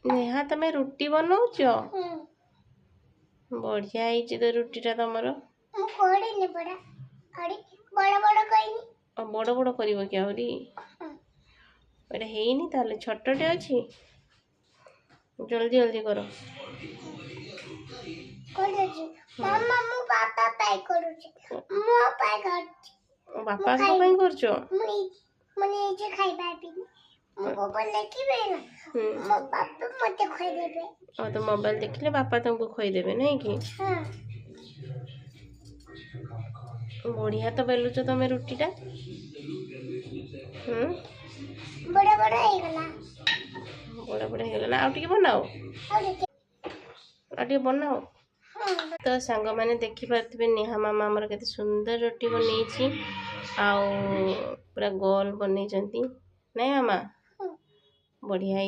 नेहा तमें रुटी बनाउच बढ़िया ହେଇଛି ତ ରୁଟିଟା ତମର ବଡ଼ ବଡ଼ କରିବ କି ଆହୁରି ଏଇଟା ହେଇନି ତାହେଲେ ଛୋଟଟେ ଅଛି ଜଲ୍ଦି ଜଲ୍ଦି କର ବାପାଙ୍କ ପାଇଁ କରୁଛ तो मोबाइल देखिले बापा तुमको खोईदेवे नहीं कि बढ़िया तो बेलुच तुम रुटीटा बड़ा बड़ा हो बनाओ आउ बनाओ तो सांग मैंने देखी पारे नेहा मामा आमर केते सुंदर रोटी बनई पूरा गोल बनई नहीं मामा बढ़िया है।